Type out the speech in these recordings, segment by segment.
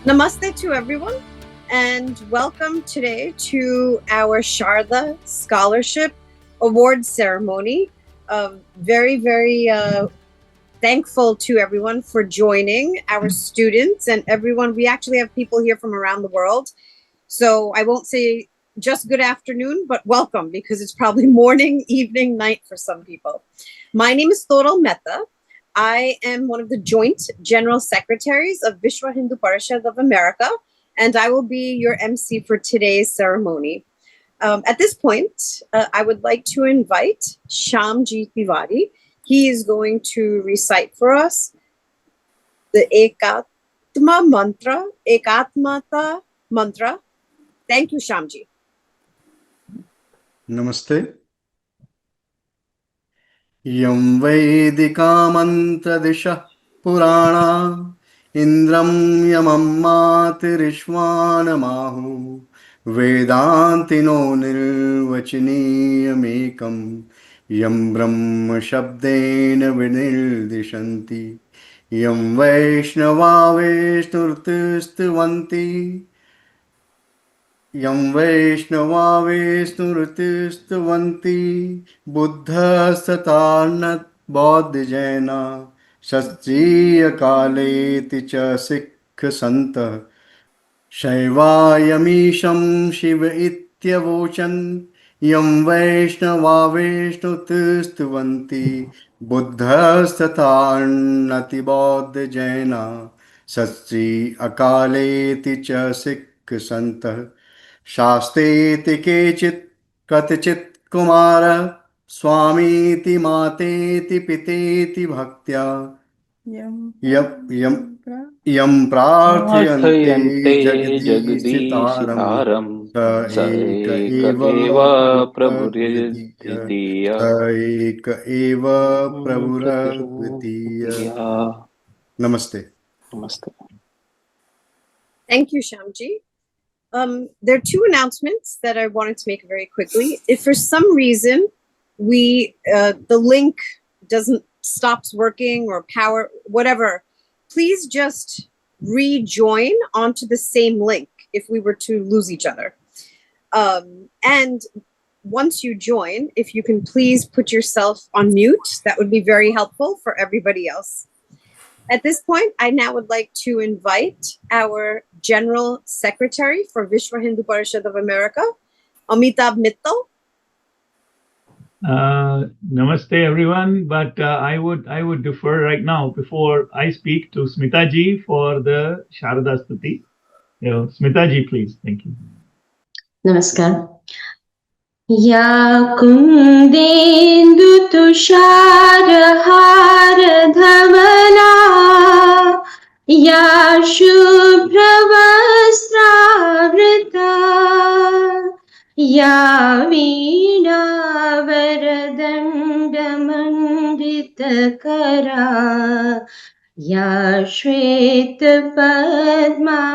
Namaste to everyone, and welcome today to our Sharda Scholarship Award Ceremony. Very thankful to everyone for joining, our students and everyone. We actually have people here from around the world, so I won't say just good afternoon, but welcome, because it's probably morning, evening, night for some people. My name is Toral Mehta. I am one of the joint general secretaries of Vishwa Hindu Parishad of America, and I will be your MC for today's ceremony. At this point, I would like to invite Shyamji Tiwari. He is going to recite for us the Ekatmata mantra. Thank you, Shyamji. Namaste. Yam Vedika mantra disha Purana Indram Yamam Matirishvana Mahu Vedantino Nirvachiniyamekam Yam Brahma Shabdena Vinildishanti Yam Vaishnava Veshnurtistuvanti Yam Vaishnava Veshnurtistuvanti Buddha Satarnat Bodhijena Shastriya Kaleti Cha Sikh Santa Shaivayamisham Shiva Ityavochan Yam Vaishnava Veshnurtistuvanti Buddha Satarnati Bodhijena Shastriya Kaleti Cha Sikh Santa शास्तेति केचित् कतिचित् कुमार स्वामीति मातेति पितेति भक्त्या यं प्रार्थयन्ते जगदीशितारं स एक एव प्रभुरद्वितीय स एक एव प्रभुरद्वितीय Namaste. Namaste. Thank you, Shyamji. There are two announcements that I wanted to make very quickly. If for some reason the link stops working or power, whatever, please just rejoin onto the same link if we were to lose each other. And once you join, if you can please put yourself on mute, that would be very helpful for everybody else. At this point, I now would like to invite our General Secretary for Vishwa Hindu Parishad of America, Amitabh Mittal. Namaste, everyone. But I would defer right now before I speak to Smita ji for the Sharda Stuti. Smita ji, please. Thank you. Namaskar. Ya kundendu tushar har dhamana Ya shubhra vastravrita Ya veena varadanda mandita kara Ya shweta padmasana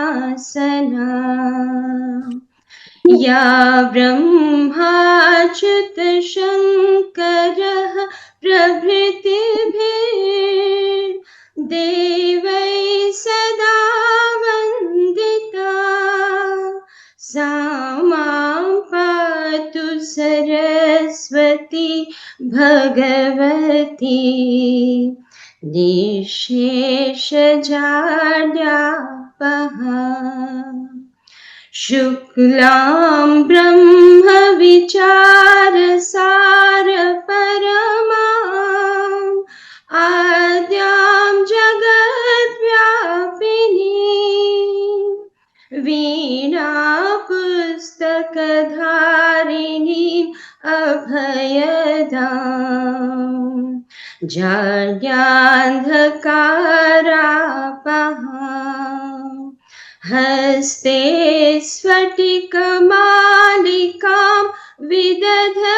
Ya brahmachyut shankarah prabhritibhir devai sada vandita samam patu saraswati bhagavati nishesha jadyapaha Shuklam Brahma Vichara Sara Paramam Adyam Jagat Vyapini Veena Pustakadharini Abhayadam Jadyandhakara Haste Sfatikamalikaam Vidadhatim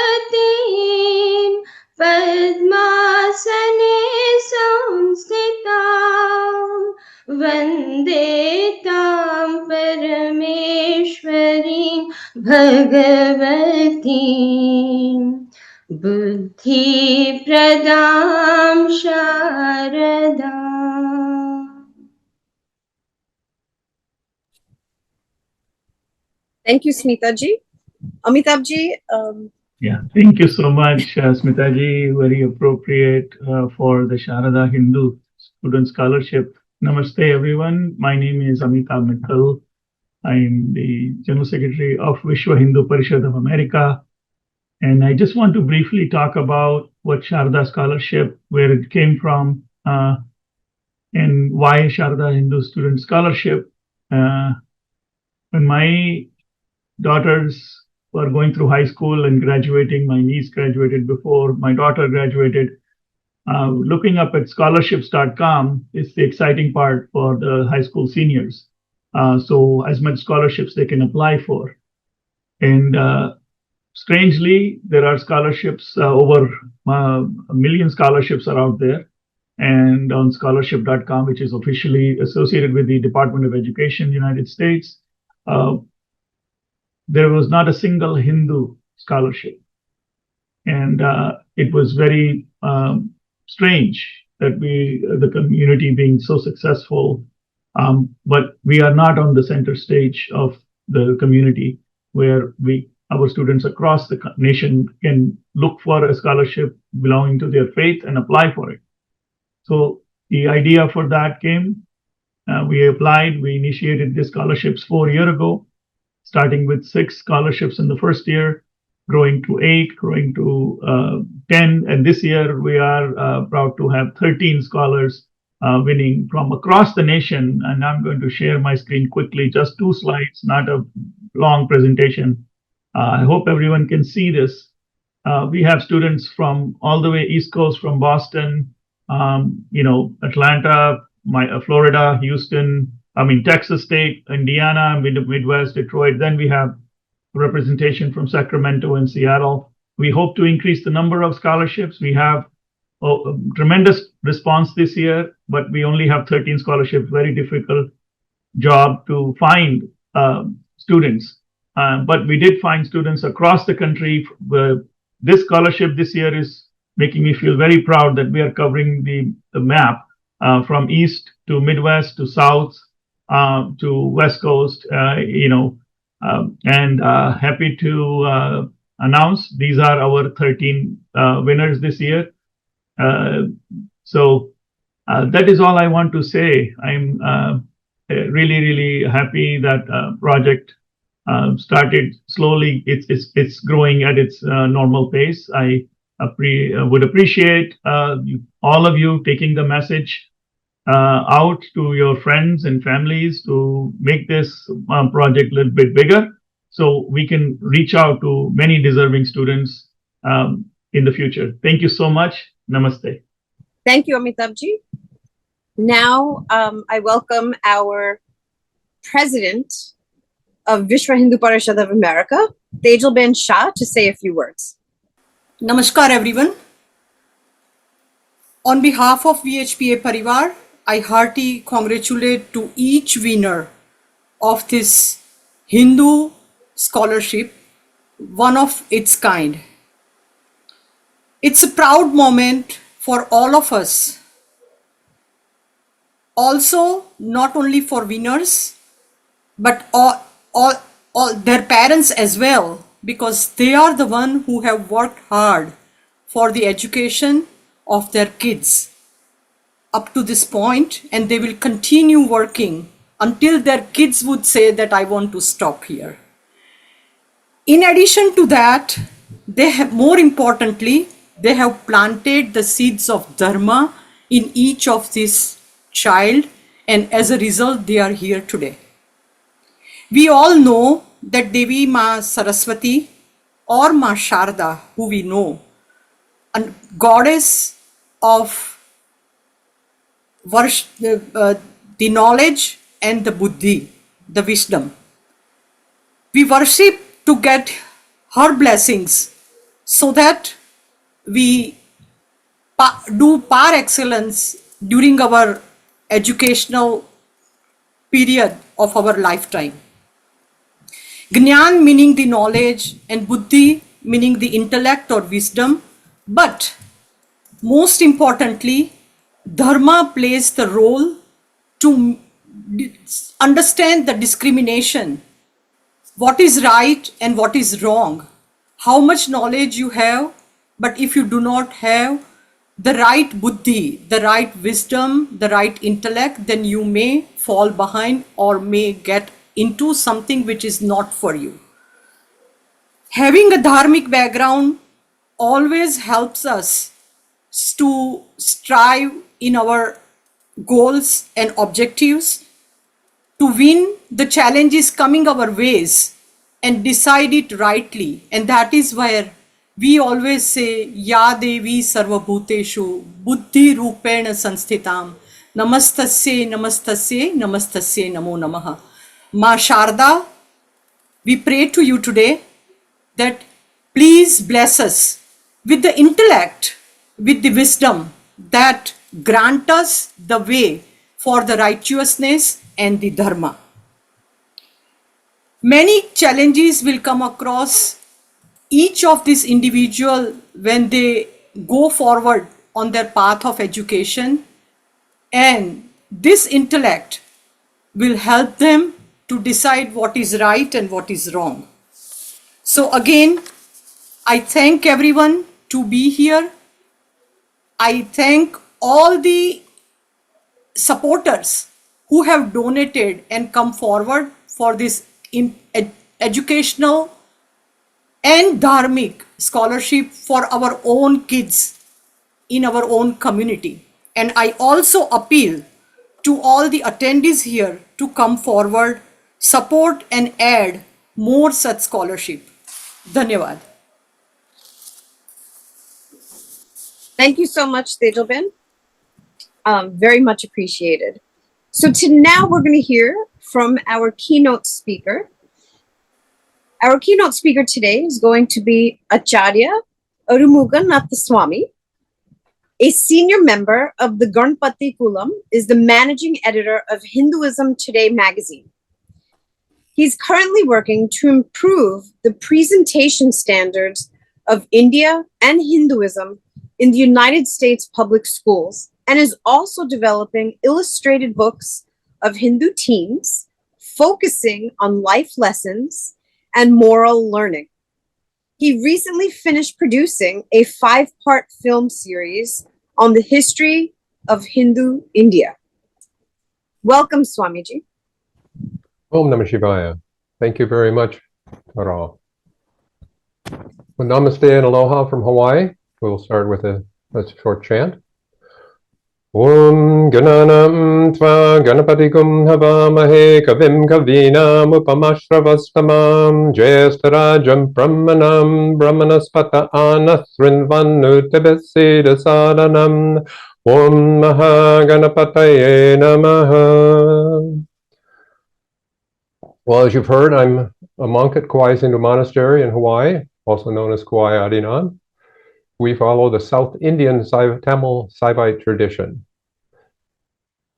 Padmasane Samstitam Vandetam Parameshwarim Bhagavatim Buddhi Pradam Sharadam. Thank you, Smita ji. Amitabh ji, Yeah, thank you so much, Smita ji. Very appropriate for the Sharada Hindu Student Scholarship. Namaste, everyone. My name is Amitabh Mittal. I'm the General Secretary of Vishwa Hindu Parishad of America. And I just want to briefly talk about what Sharda Scholarship, where it came from, and why Sharda Hindu Student Scholarship. When my daughters were going through high school and graduating, my niece graduated before my daughter graduated. Looking up at scholarships.com is the exciting part for the high school seniors. So as much scholarships they can apply for. And strangely, there are scholarships, over a million scholarships are out there. And on scholarship.com, which is officially associated with the Department of Education, United States, there was not a single Hindu scholarship. And it was very strange that the community being so successful, but we are not on the center stage of the community where our students across the nation can look for a scholarship belonging to their faith and apply for it. So the idea for that came, we applied, we initiated the scholarships 4 years ago, starting with 6 scholarships in the first year, growing to 8, growing to 10. And this year we are proud to have 13 scholars winning from across the nation. And I'm going to share my screen quickly, just 2 slides, not a long presentation. I hope everyone can see this. We have students from all the way East Coast, from Boston, Atlanta, Florida, Houston, Texas State, Indiana, Midwest, Detroit. Then we have representation from Sacramento and Seattle. We hope to increase the number of scholarships. We have a tremendous response this year, but we only have 13 scholarships. Very difficult job to find students. But we did find students across the country. This scholarship this year is making me feel very proud that we are covering the map from East to Midwest to South to West Coast, and happy to announce these are our 13 winners this year. So that is all I want to say. I'm really, really happy that project started slowly. It's growing at its normal pace. I would appreciate all of you taking the message out to your friends and families to make this project a little bit bigger, so we can reach out to many deserving students in the future. Thank you so much. Namaste. thank you, Amitabh ji. Now, I welcome our president of Vishwa Hindu Parishad of America, Tejal Ben Shah, to say a few words. Namaskar, everyone. On behalf of VHPA Parivar, I heartily congratulate to each winner of this Hindu scholarship, one of its kind. It's a proud moment for all of us. Also, not only for winners, but all their parents as well, because they are the one who have worked hard for the education of their kids up to this point, and they will continue working until their kids would say that I want to stop here. In addition to that, they have, more importantly, they have planted the seeds of dharma in each of this child, and as a result they are here today. We all know that Devi Ma Saraswati or Ma Sharda, who we know, a goddess of the knowledge and the buddhi, the wisdom. We worship to get her blessings so that we do par excellence during our educational period of our lifetime. Gnyan meaning the knowledge and buddhi meaning the intellect or wisdom, but most importantly, dharma plays the role to understand the discrimination what is right and what is wrong, how much knowledge you have, but if you do not have the right buddhi, the right wisdom, the right intellect, then you may fall behind or may get into something which is not for you. Having a dharmic background always helps us to strive in our goals and objectives, to win the challenges coming our ways and decide it rightly. And that is where we always say, Ya Devi Sarvabhuteshu Buddhi Rupena Sansthitam Namastasye Namastasye Namastasye Namo Namaha. Ma Sharda, we pray to you today that please bless us with the intellect, with the wisdom that grant us the way for the righteousness and the dharma. Many challenges will come across each of these individual when they go forward on their path of education, and this intellect will help them to decide what is right and what is wrong. So again, I thank everyone to be here. I thank all the supporters who have donated and come forward for this educational and dharmic scholarship for our own kids in our own community. And I also appeal to all the attendees here to come forward, support and add more such scholarship. Dhanyavad. Thank you so much, Tejalbin. Very much appreciated. So now we're going to hear from our keynote speaker. Our keynote speaker today is going to be Acharya Arumuganathaswami, a senior member of the Ganpati Kulam, is the managing editor of Hinduism Today magazine. He's currently working to improve the presentation standards of India and Hinduism in the United States public schools, and is also developing illustrated books of Hindu teens focusing on life lessons and moral learning. He recently finished producing a 5-part film series on the history of Hindu India. Welcome, Swamiji. Om Namah Shivaya. Thank you very much, Tara. Well, namaste and aloha from Hawaii. We'll start with a short chant. Om Gananam Tva Ganapatikum Havamahe Kavim Kavinam Upamashravastamam Jayastarajam Brahmanam Brahmanaspata Anasrinvanutibesida Sadanam Om Mahaganapataye Namaha. Well, as you've heard, I'm a monk at Kauai Hindu Monastery in Hawaii, also known as Kauai Adinan. We follow the South Indian Tamil Saivite tradition.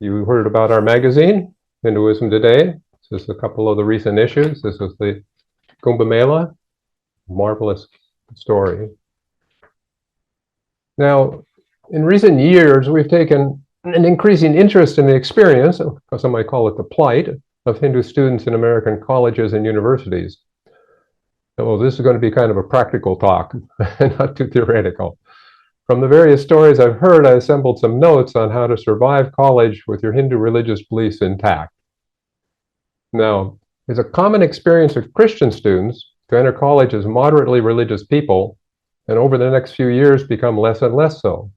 You heard about our magazine, Hinduism Today. This is a couple of the recent issues. This was the Kumbh Mela, marvelous story. Now, in recent years, we've taken an increasing interest in the experience, or some might call it the plight, of Hindu students in American colleges and universities. Well, this is going to be kind of a practical talk, not too theoretical. From the various stories I've heard, I assembled some notes on how to survive college with your Hindu religious beliefs intact. Now, it's a common experience of Christian students to enter college as moderately religious people, and over the next few years become less and less so.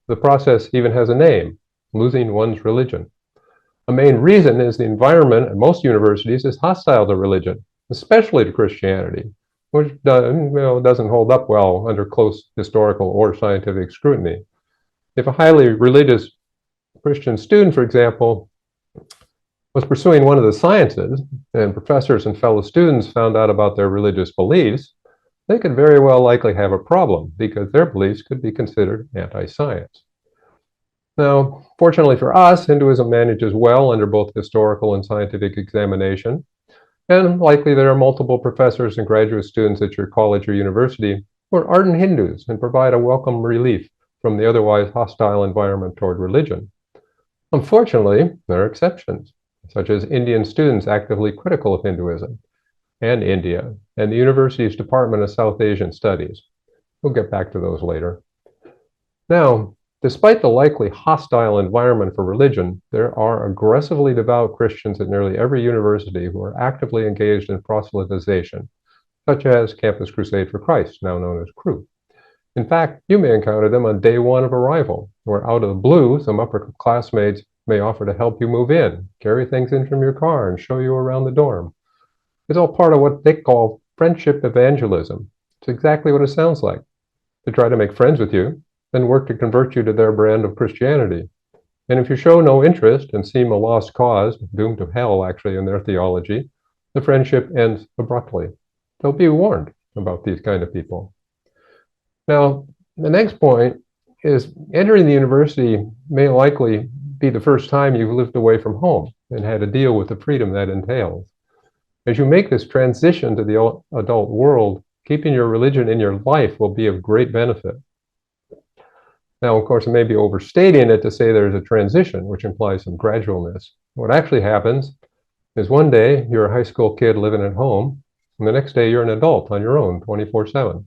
The process even has a name, losing one's religion. A main reason is the environment at most universities is hostile to religion, especially to Christianity, which doesn't hold up well under close historical or scientific scrutiny. If a highly religious Christian student, for example, was pursuing one of the sciences, and professors and fellow students found out about their religious beliefs, they could very well likely have a problem because their beliefs could be considered anti-science. Now, fortunately for us, Hinduism manages well under both historical and scientific examination. And likely there are multiple professors and graduate students at your college or university who are ardent Hindus and provide a welcome relief from the otherwise hostile environment toward religion. Unfortunately, there are exceptions, such as Indian students actively critical of Hinduism. and India, and the university's Department of South Asian Studies. We'll get back to those later. Now, despite the likely hostile environment for religion, there are aggressively devout Christians at nearly every university who are actively engaged in proselytization, such as Campus Crusade for Christ, now known as CRU. In fact, you may encounter them on day one of arrival, where out of the blue, some upper classmates may offer to help you move in, carry things in from your car, and show you around the dorm. It's all part of what they call friendship evangelism. It's exactly what it sounds like. They try to make friends with you, then work to convert you to their brand of Christianity. And if you show no interest and seem a lost cause, doomed to hell actually in their theology, the friendship ends abruptly. So be warned about these kind of people. Now, the next point is entering the university may likely be the first time you've lived away from home and had to deal with the freedom that entails. As you make this transition to the adult world, keeping your religion in your life will be of great benefit. Now, of course, it may be overstating it to say there's a transition, which implies some gradualness. What actually happens is one day you're a high school kid living at home, and the next day you're an adult on your own, 24/7.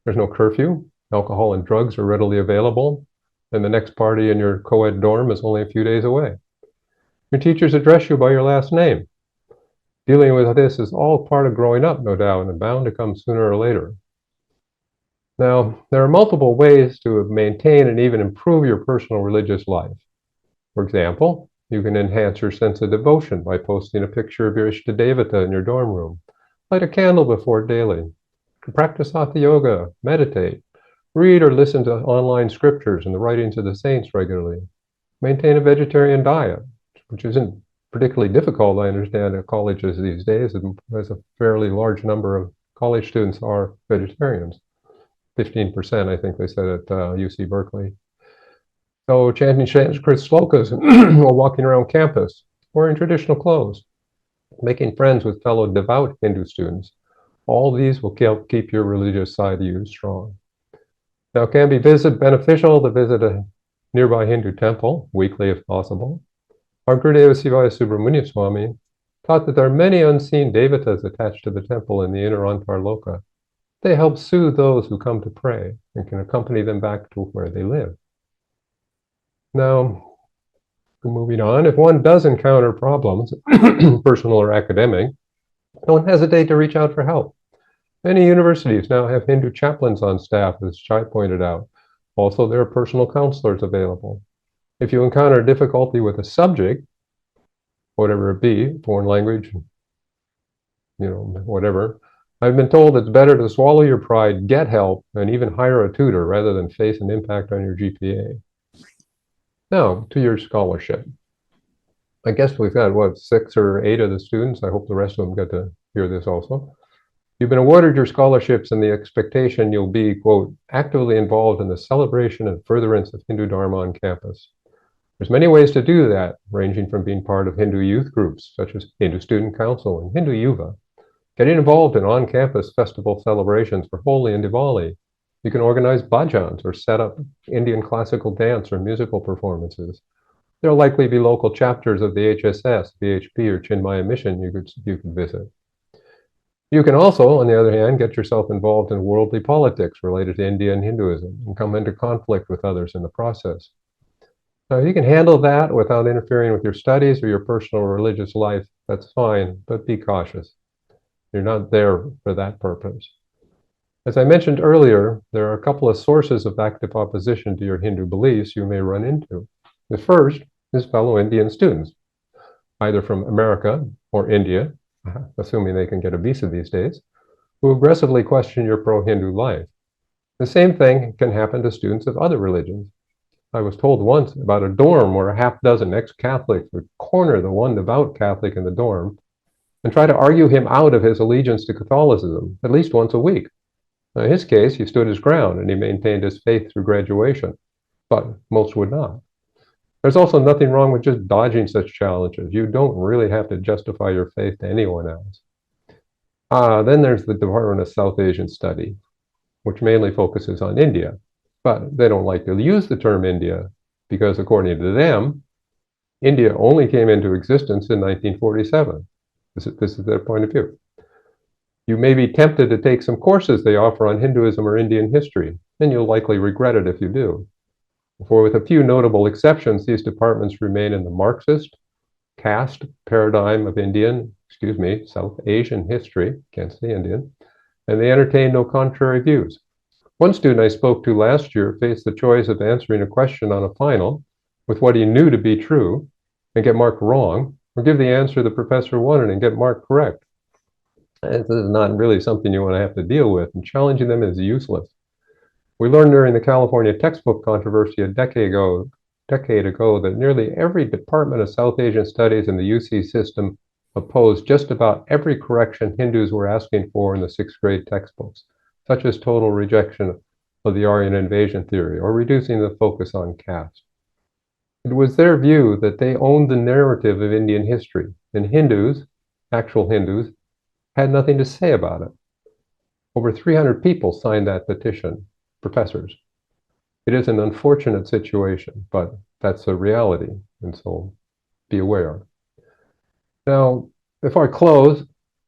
There's no curfew, alcohol and drugs are readily available, and the next party in your co-ed dorm is only a few days away. Your teachers address you by your last name. Dealing with this is all part of growing up, no doubt, and bound to come sooner or later. Now, there are multiple ways to maintain and even improve your personal religious life. For example, you can enhance your sense of devotion by posting a picture of your Ishtadevata in your dorm room. Light a candle before daily. Practice Hatha Yoga, meditate, read or listen to online scriptures and the writings of the saints regularly. Maintain a vegetarian diet, which isn't particularly difficult, I understand, at colleges these days, as a fairly large number of college students are vegetarians. 15%, I think they said at UC Berkeley. So chanting Sanskrit slokas while walking around campus, wearing traditional clothes, making friends with fellow devout Hindu students. All these will keep your religious side of you strong. Now, it can be beneficial to visit a nearby Hindu temple, weekly if possible. Our Gurudeva Sivaya Subramaniaswami taught that there are many unseen devatas attached to the temple in the inner Antarloka. They help soothe those who come to pray and can accompany them back to where they live. Now, moving on, if one does encounter problems, personal or academic, don't hesitate to reach out for help. Many universities now have Hindu chaplains on staff, as Chai pointed out. Also, there are personal counselors available. If you encounter difficulty with a subject, whatever it be, foreign language, whatever, I've been told it's better to swallow your pride, get help, and even hire a tutor rather than face an impact on your GPA. Now, to your scholarship. I guess we've got, 6 or 8 of the students. I hope the rest of them get to hear this also. You've been awarded your scholarships in the expectation you'll be, quote, actively involved in the celebration and furtherance of Hindu Dharma on campus. There's many ways to do that, ranging from being part of Hindu youth groups, such as Hindu Student Council and Hindu Yuva, getting involved in on-campus festival celebrations for Holi and Diwali. You can organize bhajans or set up Indian classical dance or musical performances. There'll likely be local chapters of the HSS, VHP, or Chinmaya Mission you could visit. You can also, on the other hand, get yourself involved in worldly politics related to India and Hinduism and come into conflict with others in the process. Now, if you can handle that without interfering with your studies or your personal religious life, that's fine, but be cautious. You're not there for that purpose. As I mentioned earlier, there are a couple of sources of active opposition to your Hindu beliefs you may run into. The first is fellow Indian students, either from America or India, assuming they can get a visa these days, who aggressively question your pro-Hindu life. The same thing can happen to students of other religions. I was told once about a dorm where a half dozen ex-Catholics would corner the one devout Catholic in the dorm and try to argue him out of his allegiance to Catholicism at least once a week. Now, in his case, he stood his ground and he maintained his faith through graduation, but most would not. There's also nothing wrong with just dodging such challenges. You don't really have to justify your faith to anyone else. Then there's the Department of South Asian Studies, which mainly focuses on India. But they don't like to use the term India because, according to them, India only came into existence in 1947. This is their point of view. You may be tempted to take some courses they offer on Hinduism or Indian history, and you'll likely regret it if you do. For with a few notable exceptions, these departments remain in the Marxist, caste paradigm of South Asian history, can't say Indian, and they entertain no contrary views. One student I spoke to last year faced the choice of answering a question on a final with what he knew to be true and get marked wrong, or give the answer the professor wanted and get marked correct. And this is not really something you want to have to deal with, and challenging them is useless. We learned during the California textbook controversy a decade ago that nearly every department of South Asian studies in the UC system opposed just about every correction Hindus were asking for in the 6th grade textbooks, such as total rejection of the Aryan invasion theory or reducing the focus on caste. It was their view that they owned the narrative of Indian history, and Hindus, actual Hindus, had nothing to say about it. Over 300 people signed that petition, professors. It is an unfortunate situation, but that's a reality, and so be aware. Now, before I close,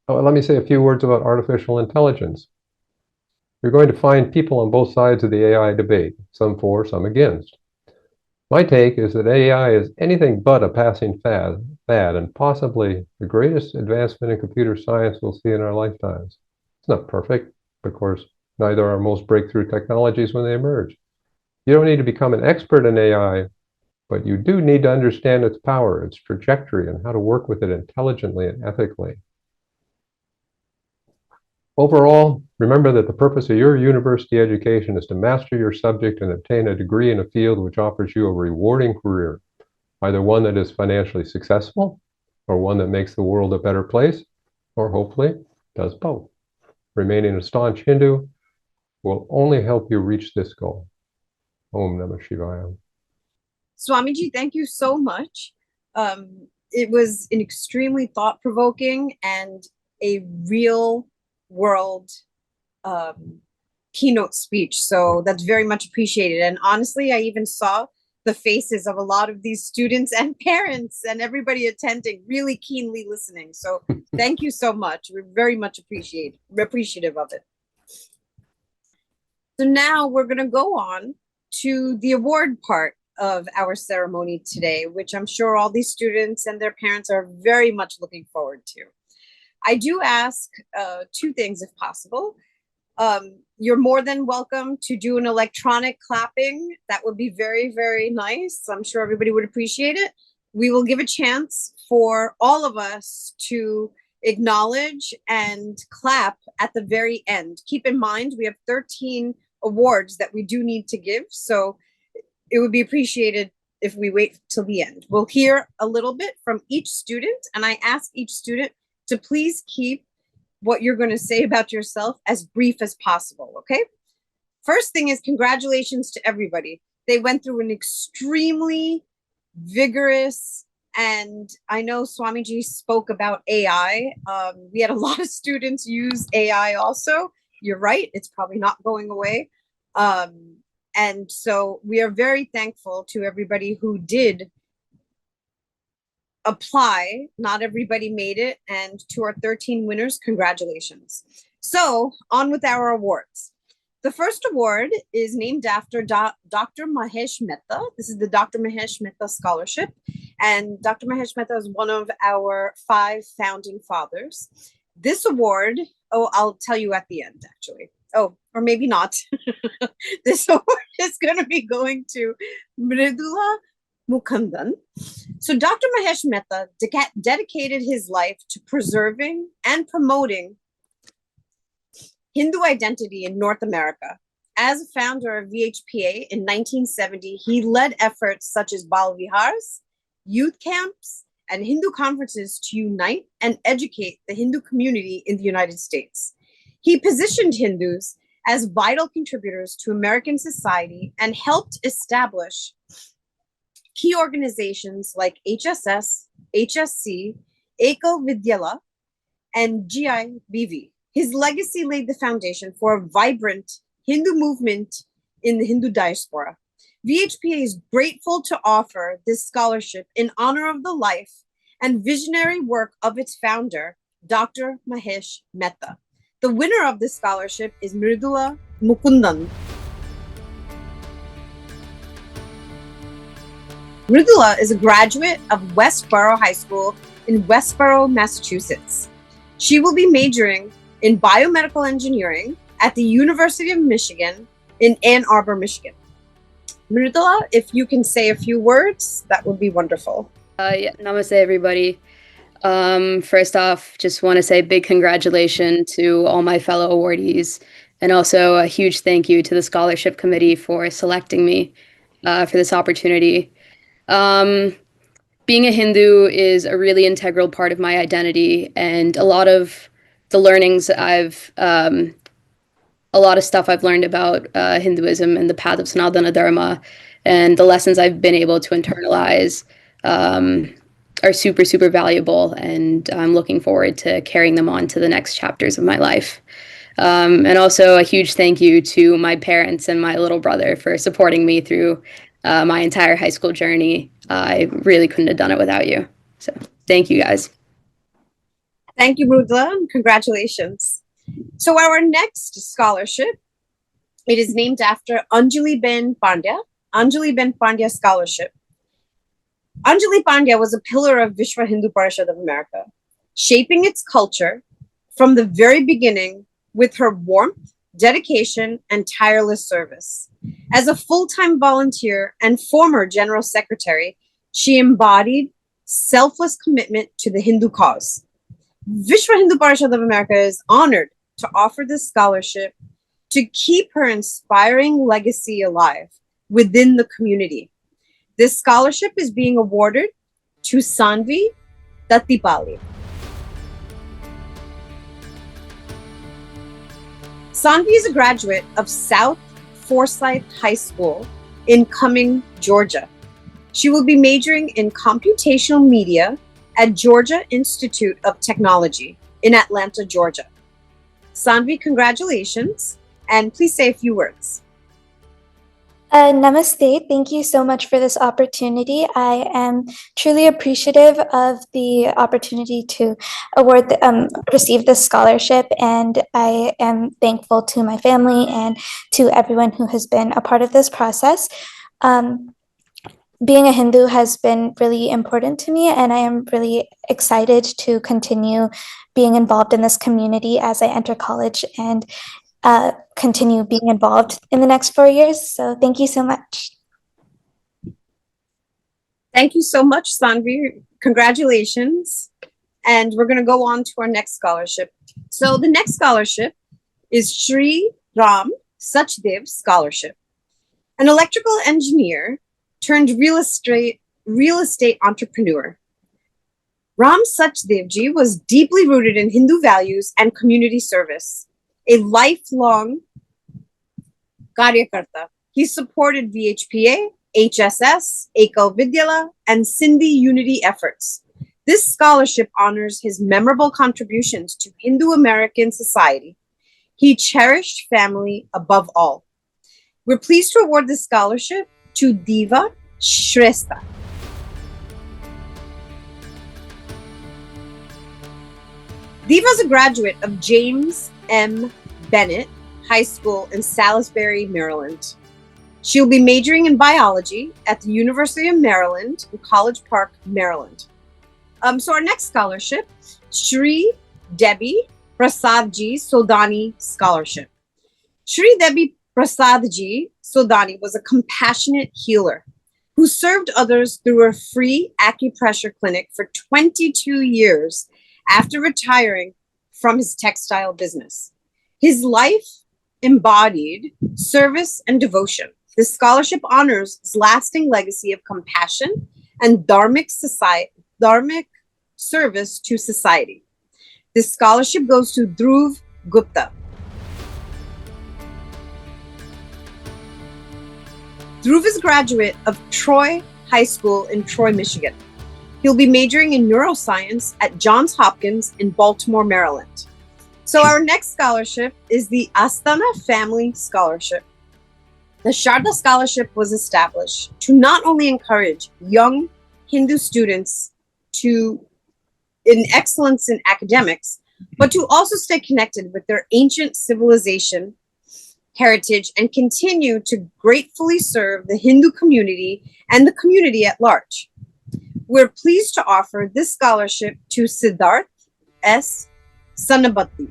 let me say a few words about artificial intelligence. You're going to find people on both sides of the AI debate, some for, some against. My take is that AI is anything but a passing fad, and possibly the greatest advancement in computer science we'll see in our lifetimes. It's not perfect, of course, neither are most breakthrough technologies when they emerge. You don't need to become an expert in AI, but you do need to understand its power, its trajectory, and how to work with it intelligently and ethically. Overall, remember that the purpose of your university education is to master your subject and obtain a degree in a field which offers you a rewarding career, either one that is financially successful, or one that makes the world a better place, or hopefully does both. Remaining a staunch Hindu will only help you reach this goal. Om Namah Shivaya. Swamiji, thank you so much. It was an extremely thought-provoking and a real world keynote speech. So that's very much appreciated. And honestly, I even saw the faces of a lot of these students and parents and everybody attending really keenly listening. So thank you so much. We're very much appreciative of it. So now we're going to go on to the award part of our ceremony today, which I'm sure all these students and their parents are very much looking forward to. I do ask two things if possible. You're more than welcome to do an electronic clapping. That would be very, very nice. I'm sure everybody would appreciate it. We will give a chance for all of us to acknowledge and clap at the very end. Keep in mind, we have 13 awards that we do need to give. So it would be appreciated if we wait till the end. We'll hear a little bit from each student, and I ask each student to please keep what you're going to say about yourself as brief as possible, okay? First thing is congratulations to everybody. They went through an extremely vigorous, and I know Swamiji spoke about AI. We had a lot of students use AI also. You're right, it's probably not going away. And so we are very thankful to everybody who did apply. Not everybody made it, and to our 13 winners, congratulations. So on with our awards. The first award is named after Dr. Mahesh Mehta. This is the Dr. Mahesh Mehta Scholarship, and Dr. Mahesh Mehta is one of our 5 founding fathers. This award, I'll tell you at the end, actually. Oh, or maybe not. This award is going to be going to Mridula Mukhandan. So Dr. Mahesh Mehta dedicated his life to preserving and promoting Hindu identity in North America. As a founder of VHPA in 1970, he led efforts such as Bal Vihars, youth camps, and Hindu conferences to unite and educate the Hindu community in the United States. He positioned Hindus as vital contributors to American society and helped establish key organizations like HSS, HSC, Ekal Vidyala, and GIBV. His legacy laid the foundation for a vibrant Hindu movement in the Hindu diaspora. VHPA is grateful to offer this scholarship in honor of the life and visionary work of its founder, Dr. Mahesh Mehta. The winner of this scholarship is Mridula Mukundan. Mridula is a graduate of Westboro High School in Westboro, Massachusetts. She will be majoring in biomedical engineering at the University of Michigan in Ann Arbor, Michigan. Mridula, if you can say a few words, that would be wonderful. Namaste, everybody. First off, just want to say big congratulations to all my fellow awardees, and also a huge thank you to the scholarship committee for selecting me for this opportunity. Being a Hindu is a really integral part of my identity, and a lot of the learnings a lot of stuff I've learned about Hinduism and the path of Sanatana Dharma, and the lessons I've been able to internalize are super, super valuable, and I'm looking forward to carrying them on to the next chapters of my life. And also a huge thank you to my parents and my little brother for supporting me through my entire high school journey. I really couldn't have done it without you. So thank you, guys. Thank you, Mridula, and congratulations. So our next scholarship, it is named after Anjali Ben Pandya Scholarship. Anjali Pandya was a pillar of Vishwa Hindu Parishad of America, shaping its culture from the very beginning with her warmth, dedication, and tireless service. As a full-time volunteer and former general secretary, she embodied selfless commitment to the Hindu cause. Vishwa Hindu Parishad of America is honored to offer this scholarship to keep her inspiring legacy alive within the community. This scholarship is being awarded to Sanvi Dattipalli. Sanvi is a graduate of South Forsyth High School in Cumming, Georgia. She will be majoring in computational media at Georgia Institute of Technology in Atlanta, Georgia. Sanvi, congratulations, and please say a few words. Namaste. Thank you so much for this opportunity. I am truly appreciative of the opportunity to receive this scholarship, and I am thankful to my family and to everyone who has been a part of this process. Being a Hindu has been really important to me, and I am really excited to continue being involved in this community as I enter college and continue being involved in the next 4 years. So thank you so much. Thank you so much, Sanvi. Congratulations. And we're going to go on to our next scholarship. So the next scholarship is Shri Ram Sachdev Scholarship. An electrical engineer turned real estate entrepreneur. Ram Sachdevji was deeply rooted in Hindu values and community service. A lifelong Karyakarta. He supported VHPA, HSS, Ekal Vidyala, and Sindhi unity efforts. This scholarship honors his memorable contributions to Hindu American society. He cherished family above all. We're pleased to award this scholarship to Diva Shrestha. Diva is a graduate of James M. Bennett High School in Salisbury, Maryland. She'll be majoring in biology at the University of Maryland in College Park, Maryland. So our next scholarship, Shri Debi Prasadji Sodani Scholarship. Shri Debi Prasadji Sodani was a compassionate healer who served others through a free acupressure clinic for 22 years after retiring from his textile business. His life embodied service and devotion. This scholarship honors his lasting legacy of compassion and dharmic service to society. This scholarship goes to Dhruv Gupta. Dhruv is a graduate of Troy High School in Troy, Michigan. He'll be majoring in neuroscience at Johns Hopkins in Baltimore, Maryland. So our next scholarship is the Asthana Family Scholarship. The Sharda Scholarship was established to not only encourage young Hindu students in excellence in academics, but to also stay connected with their ancient civilization, heritage, and continue to gratefully serve the Hindu community and the community at large. We're pleased to offer this scholarship to Siddharth S. Sanabati.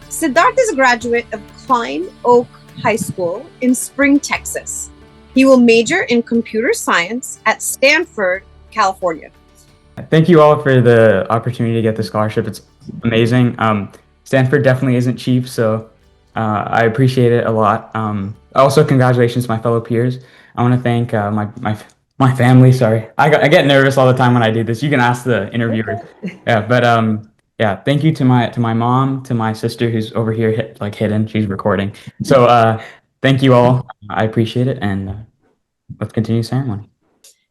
Siddharth is a graduate of Klein Oak High School in Spring, Texas. He will major in computer science at Stanford, California. Thank you all for the opportunity to get the scholarship. It's amazing. Stanford definitely isn't cheap, so I appreciate it a lot. Also, congratulations to my fellow peers. I want to thank my family. Sorry, I get nervous all the time when I do this. You can ask the interviewers. Yeah, thank you to my mom, to my sister who's over here hidden. She's recording. So thank you all. I appreciate it, and let's continue the ceremony.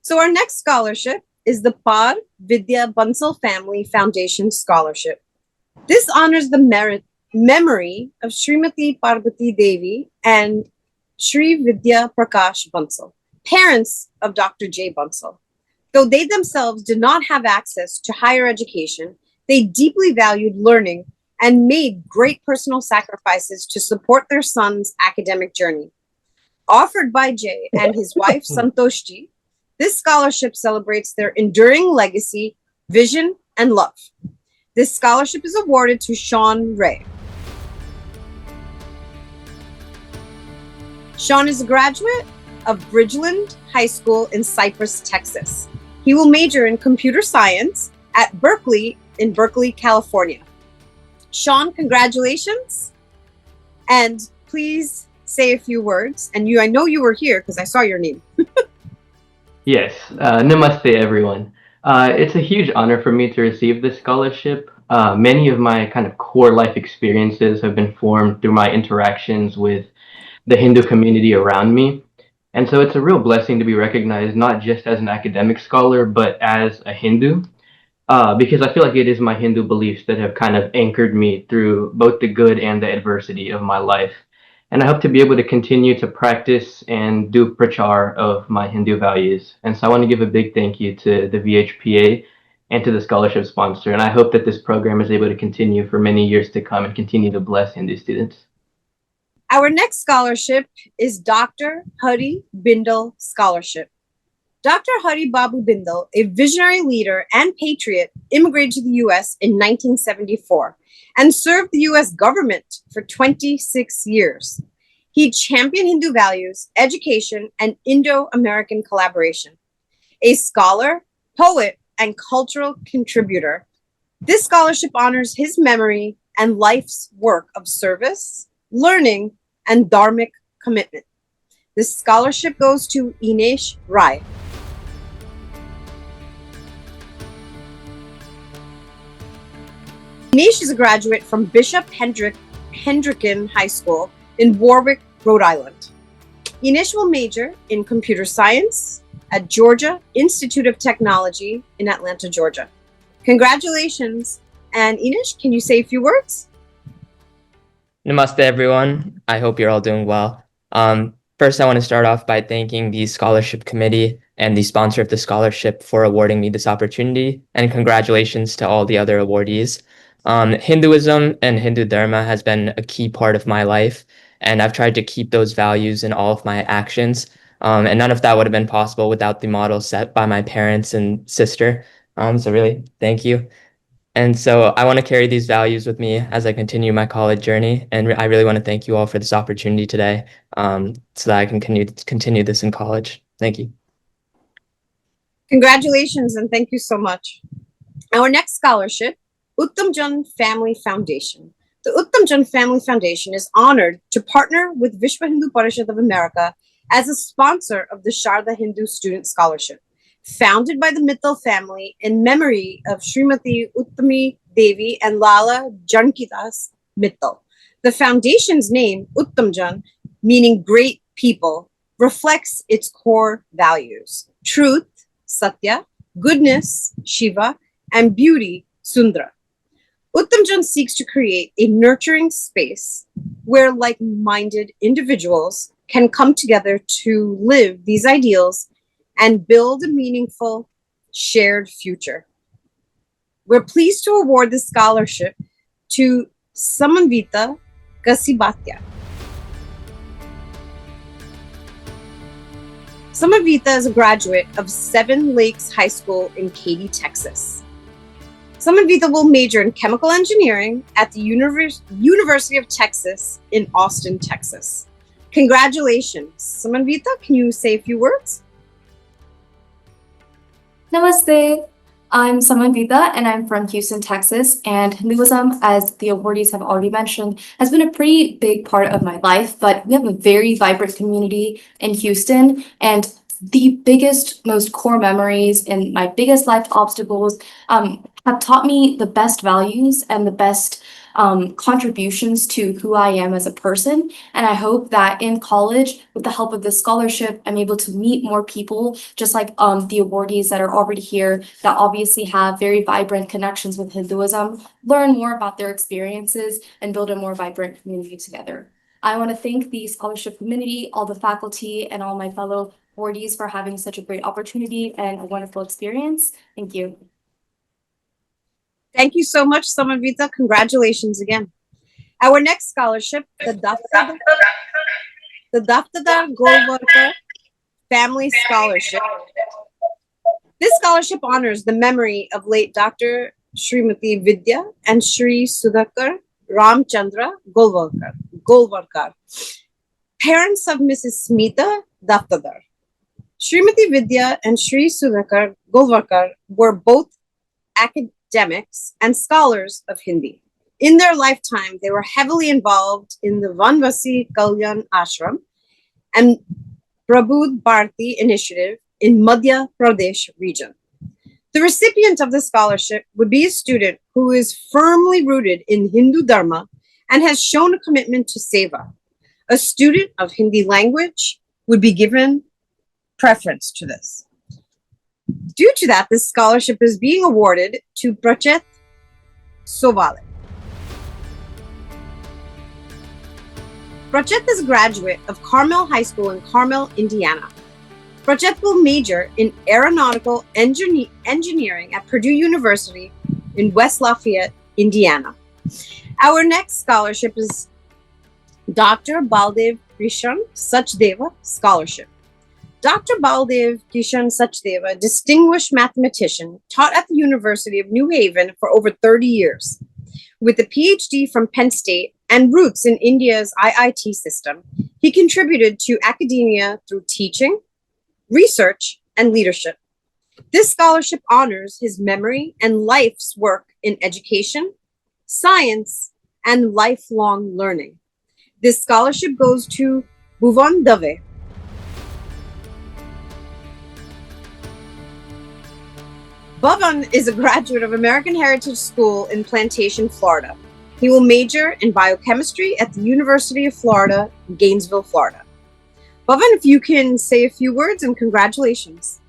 So our next scholarship is the Par Vidya Bansal Family Foundation Scholarship. This honors the memory of Srimati Parvati Devi and Sri Vidya Prakash Bansal, parents of Dr. J. Bansal. Though they themselves did not have access to higher education, they deeply valued learning and made great personal sacrifices to support their son's academic journey. Offered by Jay and his wife Santoshji, this scholarship celebrates their enduring legacy, vision, and love. This scholarship is awarded to Sean Ray. Sean is a graduate of Bridgeland High School in Cypress, Texas. He will major in computer science at Berkeley in Berkeley, California. Sean, congratulations. And please say a few words. And I know you were here because I saw your name. Yes, namaste everyone. It's a huge honor for me to receive this scholarship. Many of my kind of core life experiences have been formed through my interactions with the Hindu community around me. And so it's a real blessing to be recognized not just as an academic scholar, but as a Hindu, because I feel like it is my Hindu beliefs that have kind of anchored me through both the good and the adversity of my life. And I hope to be able to continue to practice and do prachar of my Hindu values. And so I want to give a big thank you to the VHPA and to the scholarship sponsor. And I hope that this program is able to continue for many years to come and continue to bless Hindu students. Our next scholarship is Dr. Hari Bindal Scholarship. Dr. Hari Babu Bindal, a visionary leader and patriot, immigrated to the U.S. in 1974 and served the U.S. government for 26 years. He championed Hindu values, education, and Indo-American collaboration. A scholar, poet, and cultural contributor, this scholarship honors his memory and life's work of service, learning, and dharmic commitment. This scholarship goes to Inesh Rai. Inesh is a graduate from Bishop Hendricken High School in Warwick, Rhode Island. Inesh will major in computer science at Georgia Institute of Technology in Atlanta, Georgia. Congratulations. And Inesh, can you say a few words? Namaste, everyone. I hope you're all doing well. First, I want to start off by thanking the scholarship committee and the sponsor of the scholarship for awarding me this opportunity, and congratulations to all the other awardees. Hinduism and Hindu Dharma has been a key part of my life, and I've tried to keep those values in all of my actions. And none of that would have been possible without the model set by my parents and sister. So really, thank you. And so I want to carry these values with me as I continue my college journey. And I really want to thank you all for this opportunity today, so that I can continue this in college. Thank you. Congratulations and thank you so much. Our next scholarship, Uttamjan Family Foundation. The Uttamjan Family Foundation is honored to partner with Vishwa Hindu Parishad of America as a sponsor of the Sharda Hindu Student Scholarship, founded by the Mittal family in memory of Srimati Uttami Devi and Lala Jankidas Mittal. The foundation's name, Uttamjan, meaning great people, reflects its core values: truth, Satya; goodness, Shiva; and beauty, Sundara. Uttamjan seeks to create a nurturing space where like-minded individuals can come together to live these ideals and build a meaningful shared future. We're pleased to award this scholarship to Samanvita Kasibatya. Samanvita is a graduate of Seven Lakes High School in Katy, Texas. Samanvita will major in chemical engineering at the University of Texas in Austin, Texas. Congratulations. Samanvita, can you say a few words? Namaste. I'm Samanvita and I'm from Houston, Texas. And Hinduism, as the awardees have already mentioned, has been a pretty big part of my life, but we have a very vibrant community in Houston. And the biggest, most core memories and my biggest life obstacles have taught me the best values and the best contributions to who I am as a person. And I hope that in college, with the help of this scholarship, I'm able to meet more people, just like the awardees that are already here, that obviously have very vibrant connections with Hinduism, learn more about their experiences, and build a more vibrant community together. I want to thank the scholarship committee, all the faculty, and all my fellow awardees for having such a great opportunity and a wonderful experience. Thank you. Thank you so much, Samanvita. Congratulations again. Our next scholarship, the Daftadar Golwalkar Family Scholarship. This scholarship honors the memory of late Dr. Srimati Vidya and Shri Sudhakar Ramchandra Golwalkar, parents of Mrs. Smita Daftadar. Srimati Vidya and Shri Sudhakar Golwalkar were both academics and scholars of Hindi. In their lifetime, they were heavily involved in the Vanvasi Kalyan Ashram and Prabodh Bharati initiative in Madhya Pradesh region. The recipient of the scholarship would be a student who is firmly rooted in Hindu Dharma and has shown a commitment to seva. A student of Hindi language would be given preference to this. Due to that, this scholarship is being awarded to Prachet Sovale. Prachet is a graduate of Carmel High School in Carmel, Indiana. Prachet will major in aeronautical engineering at Purdue University in West Lafayette, Indiana. Our next scholarship is Dr. Baldev Krishan Sachdeva Scholarship. Dr. Baldev Kishan Sachdeva, distinguished mathematician, taught at the University of New Haven for over 30 years. With a PhD from Penn State and roots in India's IIT system, he contributed to academia through teaching, research, and leadership. This scholarship honors his memory and life's work in education, science, and lifelong learning. This scholarship goes to Bhuvan Dave. Bhuvan is a graduate of American Heritage School in Plantation, Florida. He will major in biochemistry at the University of Florida, Gainesville, Florida. Bhuvan, if you can say a few words, and congratulations.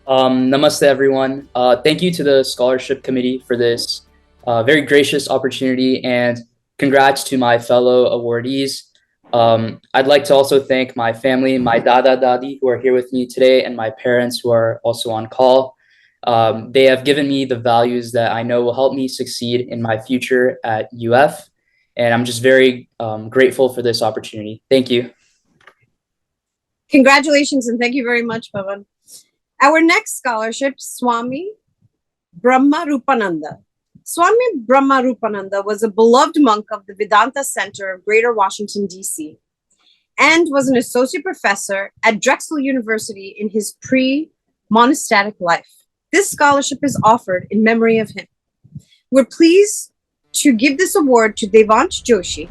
Namaste, everyone. Thank you to the scholarship committee for this very gracious opportunity, and congrats to my fellow awardees. I'd like to also thank my family, my dada dadi, who are here with me today, and my parents who are also on call. They have given me the values that I know will help me succeed in my future at UF, and I'm just very grateful for this opportunity. Thank you. Congratulations, and thank you very much, Bhuvan. Our next scholarship, Swami Brahma Rupananda. Swami Brahma Rupananda was a beloved monk of the Vedanta Center of Greater Washington, D.C., and was an associate professor at Drexel University in his pre-monastic life. This scholarship is offered in memory of him. We're pleased to give this award to Devansh Joshi.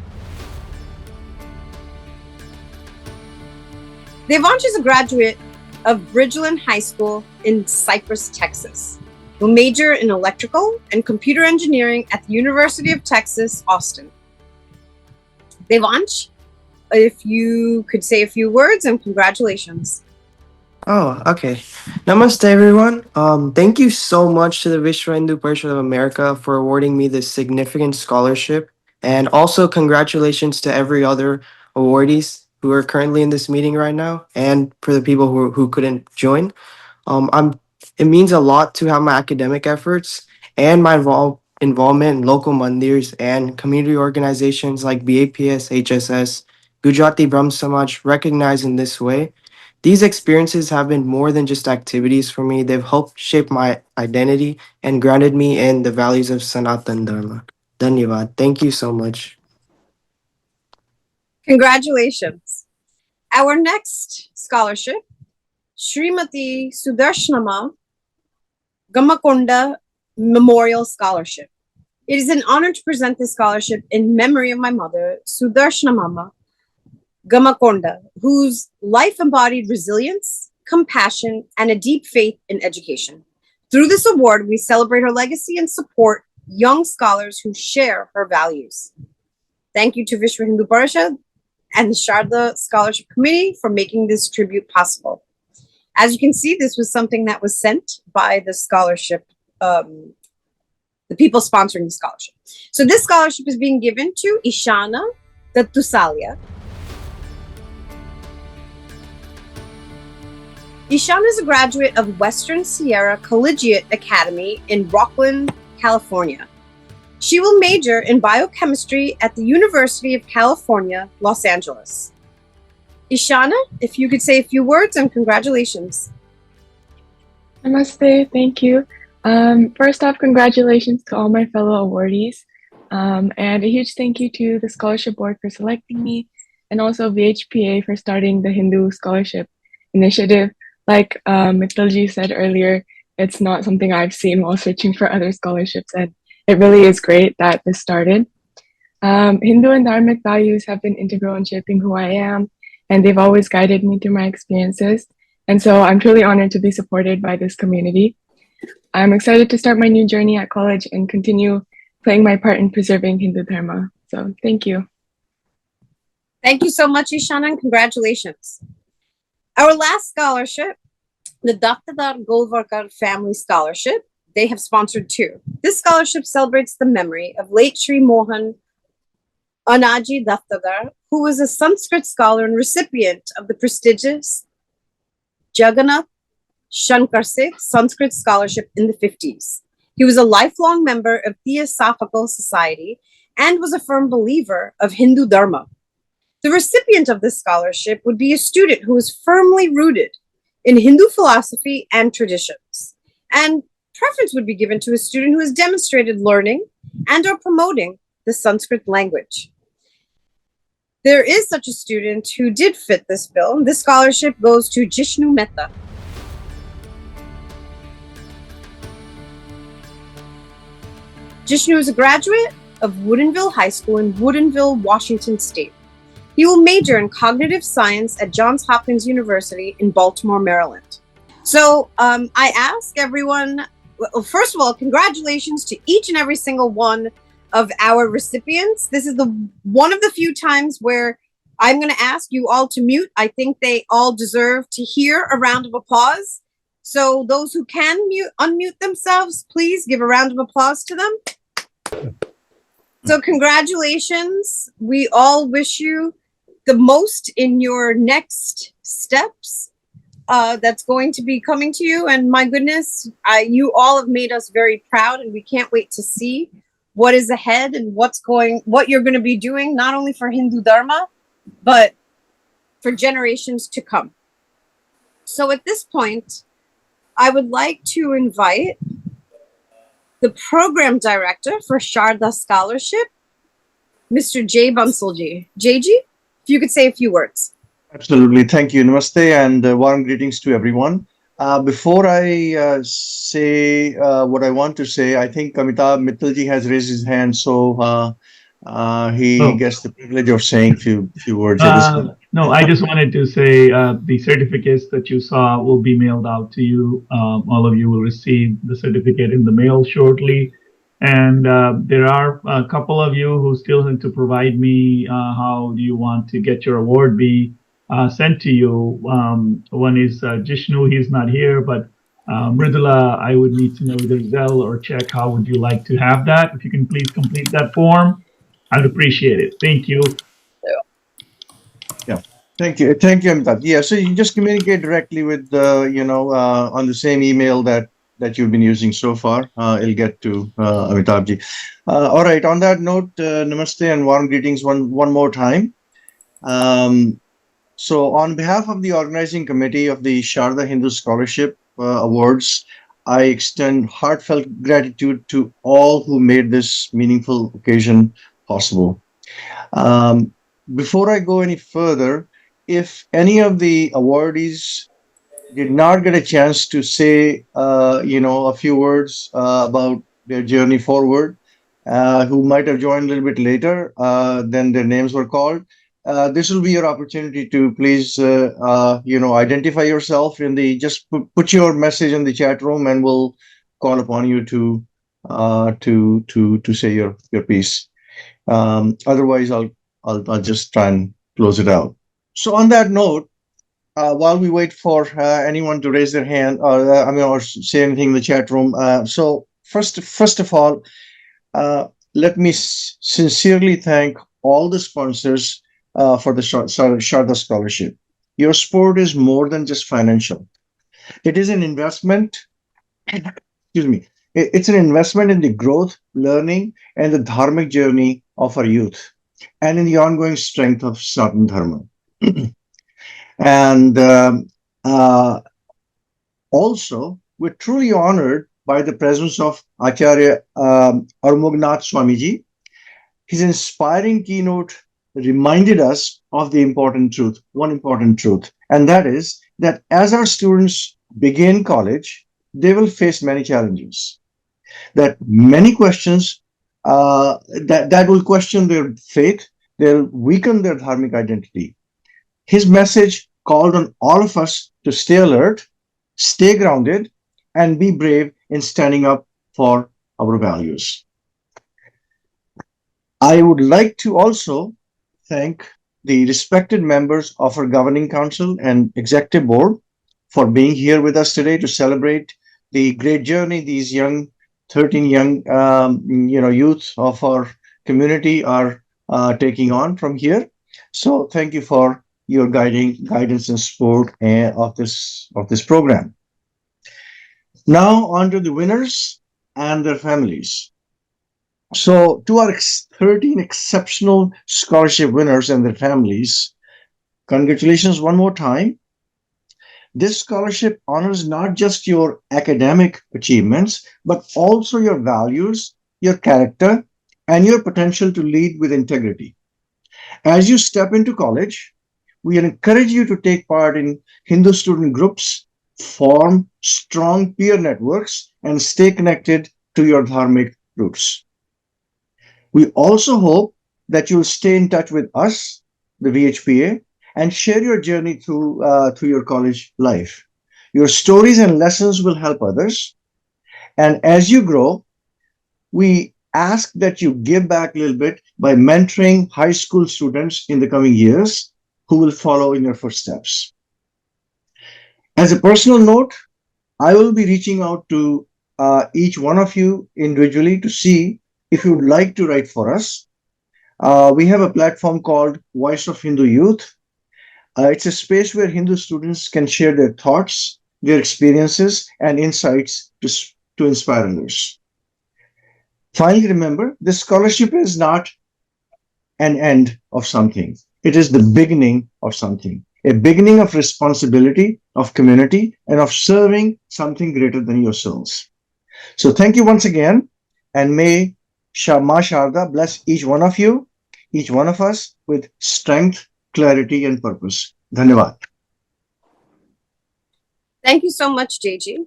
Devansh is a graduate of Bridgeland High School in Cypress, Texas. Will major in electrical and computer engineering at the University of Texas, Austin. Devansh, if you could say a few words, and congratulations. Oh, okay. Namaste, everyone. Thank you so much to the Vishwa Hindu Parishad of America for awarding me this significant scholarship. And also congratulations to every other awardees who are currently in this meeting right now, and for the people who couldn't join. I'm It means a lot to have my academic efforts and my involvement in local mandirs and community organizations like VHPA, HSS, Gujarati Brahm Samaj recognized in this way. These experiences have been more than just activities for me. They've helped shape my identity and grounded me in the values of Sanatan Dharma. Dhanyavad. Thank you so much. Congratulations. Our next scholarship, Srimati Sudarshanama Gamakonda Memorial Scholarship. It is an honor to present this scholarship in memory of my mother, Sudarshanamama Gamakonda, whose life embodied resilience, compassion, and a deep faith in education. Through this award, we celebrate her legacy and support young scholars who share her values. Thank you to Vishwa Hindu Parishad and the Sharda Scholarship Committee for making this tribute possible. As you can see, this was something that was sent by the scholarship, the people sponsoring the scholarship. So this scholarship is being given to Ishana Dattusalia. Ishana is a graduate of Western Sierra Collegiate Academy in Rockland, California. She will major in biochemistry at the University of California, Los Angeles. Ishana, if you could say a few words, and congratulations. Namaste, thank you. First off, congratulations to all my fellow awardees. And a huge thank you to the Scholarship Board for selecting me, and also VHPA for starting the Hindu Scholarship Initiative. Like Mittalji said earlier, it's not something I've seen while searching for other scholarships, and it really is great that this started. Hindu and dharmic values have been integral in shaping who I am, and they've always guided me through my experiences. And so I'm truly honored to be supported by this community. I'm excited to start my new journey at college and continue playing my part in preserving Hindu Dharma. So thank you. Thank you so much, Ishana, and congratulations. Our last scholarship, the Daftardar Golwarkar Family Scholarship, they have sponsored two. This scholarship celebrates the memory of late Sri Mohan Anaji Daftardar, who was a Sanskrit scholar and recipient of the prestigious Jagannath Shankar Singh Sanskrit Scholarship in the 50s. He was a lifelong member of Theosophical Society and was a firm believer of Hindu Dharma. The recipient of this scholarship would be a student who is firmly rooted in Hindu philosophy and traditions. And preference would be given to a student who has demonstrated learning and or promoting the Sanskrit language. There is such a student who did fit this bill. This scholarship goes to Jishnu Mehta. Jishnu is a graduate of Woodinville High School in Woodinville, Washington State. He will major in cognitive science at Johns Hopkins University in Baltimore, Maryland. So I ask everyone, well, first of all, congratulations to each and every single one of our recipients. This is one of the few times where I'm going to ask you all to mute. I think they all deserve to hear a round of applause. So those who can unmute themselves, please give a round of applause to them. So congratulations. We all wish you the most in your next steps that's going to be coming to you. And my goodness, you all have made us very proud, and we can't wait to see what is ahead and what you're going to be doing, not only for Hindu Dharma, but for generations to come. So at this point, I would like to invite the program director for Sharda Scholarship, Mr. Jay Bansalji. Jayji, if you could say a few words. Absolutely. Thank you. Namaste and warm greetings to everyone. Before I say what I want to say, I think Amitabh Mittalji has raised his hand, so he gets the privilege of saying a few words. No, I just wanted to say the certificates that you saw will be mailed out to you. All of you will receive the certificate in the mail shortly. And there are a couple of you who still need to provide me how do you want to get your award be sent to you. One is Jishnu, he's not here, but Mridula, I would need to know either Zell or check how would you like to have that. If you can please complete that form, I'd appreciate it. Thank you. Yeah. Thank you, Amitabh. Yeah, so you just communicate directly with on the same email that you've been using so far. It'll get to Amitabh ji. All right. On that note, namaste and warm greetings one more time. So, on behalf of the organizing committee of the Sharda Hindu Scholarship Awards, I extend heartfelt gratitude to all who made this meaningful occasion possible. Before I go any further, if any of the awardees did not get a chance to say, a few words about their journey forward, who might have joined a little bit later than their names were called, this will be your opportunity to please, identify yourself in the. Just put your message in the chat room, and we'll call upon you to say your piece. Otherwise, I'll just try and close it out. So on that note, while we wait for anyone to raise their hand or say anything in the chat room, so first of all, let me sincerely thank all the sponsors for the Sharda Scholarship. Your support is more than just financial. It is an investment. Excuse me. It's an investment in the growth, learning, and the dharmic journey of our youth, and in the ongoing strength of Sanatana Dharma. And also, we're truly honored by the presence of Acharya Arumuganathaswami ji. His inspiring keynote reminded us of one important truth, and that is that as our students begin college, they will face many challenges, that many questions that will question their faith, they'll weaken their dharmic identity. His message called on all of us to stay alert, stay grounded, and be brave in standing up for our values. I would like to also thank the respected members of our governing council and executive board for being here with us today to celebrate the great journey these 13 young youth of our community are taking on from here. So thank you for your guidance and support of this program. Now on to the winners and their families. So to our 13 exceptional scholarship winners and their families, congratulations one more time. This scholarship honors not just your academic achievements, but also your values, your character, and your potential to lead with integrity. As you step into college, we encourage you to take part in Hindu student groups, form strong peer networks, and stay connected to your dharmic roots. We also hope that you'll stay in touch with us, the VHPA, and share your journey through your college life. Your stories and lessons will help others. And as you grow, we ask that you give back a little bit by mentoring high school students in the coming years who will follow in your footsteps. As a personal note, I will be reaching out to each one of you individually to see if you would like to write for us. We have a platform called Voice of Hindu Youth. It's a space where Hindu students can share their thoughts, their experiences, and insights to inspire others. Finally, remember, this scholarship is not an end of something. It is the beginning of something, a beginning of responsibility, of community, and of serving something greater than yourselves. So thank you once again, and may Ma Sharda bless each one of you, each one of us with strength, clarity, and purpose. Dhanyavad. Thank you so much, JG.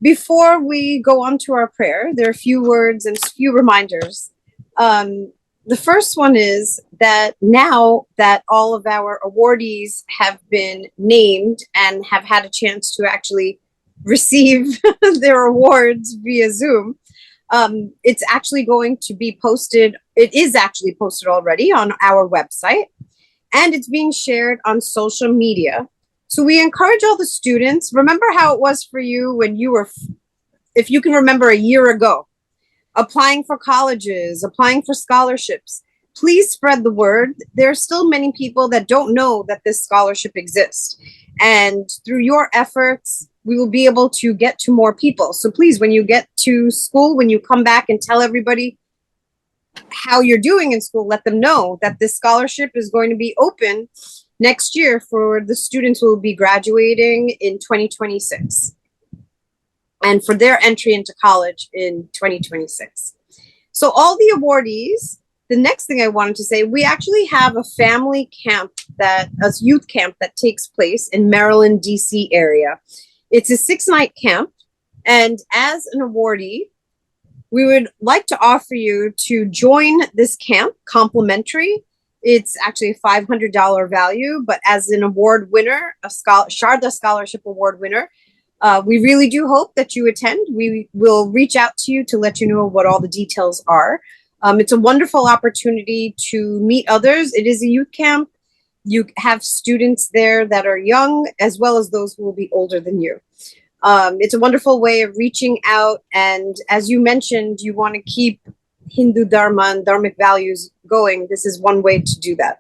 Before we go on to our prayer, there are a few words and a few reminders. The first one is that now that all of our awardees have been named and have had a chance to actually receive their awards via Zoom, it's actually going to be posted. It is actually posted already on our website, and it's being shared on social media. So we encourage all the students, remember how it was for you when you were, if you can remember a year ago, applying for colleges, applying for scholarships. please spread the word. There are still many people that don't know that this scholarship exists. And through your efforts, we will be able to get to more people. So please, when you get to school, when you come back and tell everybody how you're doing in school, let them know that this scholarship is going to be open next year for the students who will be graduating in 2026 and for their entry into college in 2026. So all the awardees, the next thing I wanted to say, we actually have a family camp, a youth camp that takes place in Maryland, DC area. It's a 6-night camp. And as an awardee, we would like to offer you to join this camp complimentary. It's actually a $500 value, but as an award winner, a Sharda Scholarship Award winner, we really do hope that you attend. We will reach out to you to let you know what all the details are. It's a wonderful opportunity to meet others. It is a youth camp. You have students there that are young, as well as those who will be older than you. It's a wonderful way of reaching out. And as you mentioned, you want to keep Hindu Dharma and dharmic values going. This is one way to do that.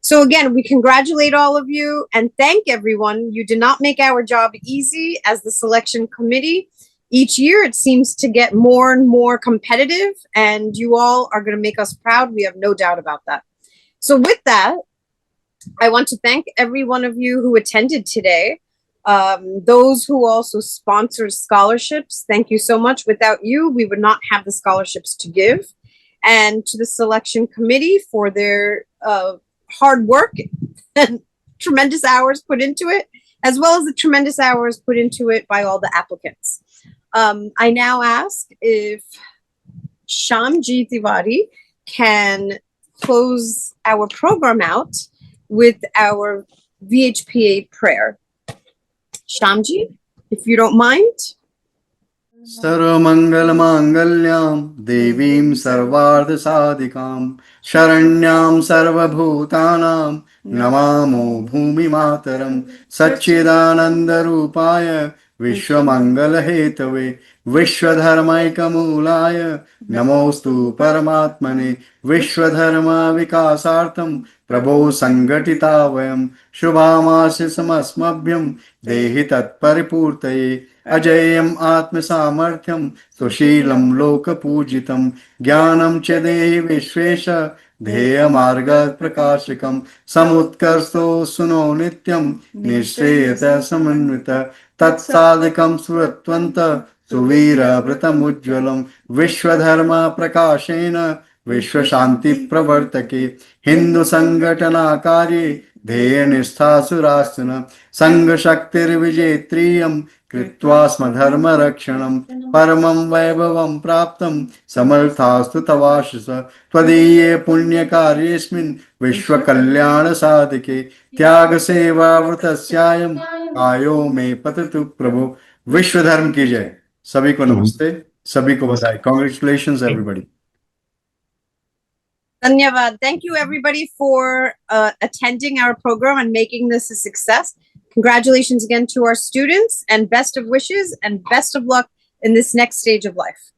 So again, we congratulate all of you and thank everyone. You did not make our job easy as the selection committee. Each year, it seems to get more and more competitive, and you all are going to make us proud. We have no doubt about that. So with that, I want to thank every one of you who attended today. Those who also sponsored scholarships, thank you so much. Without you, we would not have the scholarships to give. And to the selection committee for their hard work and tremendous hours put into it, as well as the tremendous hours put into it by all the applicants. I now ask if Shamji Tiwari can close our program out with our VHPA prayer. Shamji, if you don't mind. Sarvamangalmangalyam Devim Sarvardha Sadhikam Sharanyam Sarvabhutanam Namamo Bhumi Mataram Satchidananda Rupaya Vishwamangala Hetave Vishwadharmaikamulaya Namostu Paramatmane Vishwadharma Vikasartham Prabho Sangatitavayam Shubhamasyasamasmabhyam Dehi Tat Paripurtaye Ajayam Atma Samarthyam Sushilam Loka Pujitam Jnanam Chadehi Vishvesha Dheya Marga Prakashikam Samutkarsto Suno Nityam Nishreyata Samanvita Tatsadikam Surattvanta Suvira Vratamujjalam Vishwadharma Prakashena Vishwashanti Pravartake Hindu Sangatana Karye Dheya Nistha Surasana Sangha Shaktir Vijetriyam Kritva Smadharma Rakshanam Paramam Vaibhavam Praptam Samarthastu Tavashasa Tvadiye Punya Karyesmin Vishwa Kalyana Sadhike Tyaga Seva Vratasyayam Ayo Me Patatu Prabhu Vishwadharm Ki Jai. Sabhi ko namaste, sabhi ko badai. Congratulations everybody. Dhanyavad. Thank you everybody for attending our program and making this a success. Congratulations again to our students and best of wishes and best of luck in this next stage of life.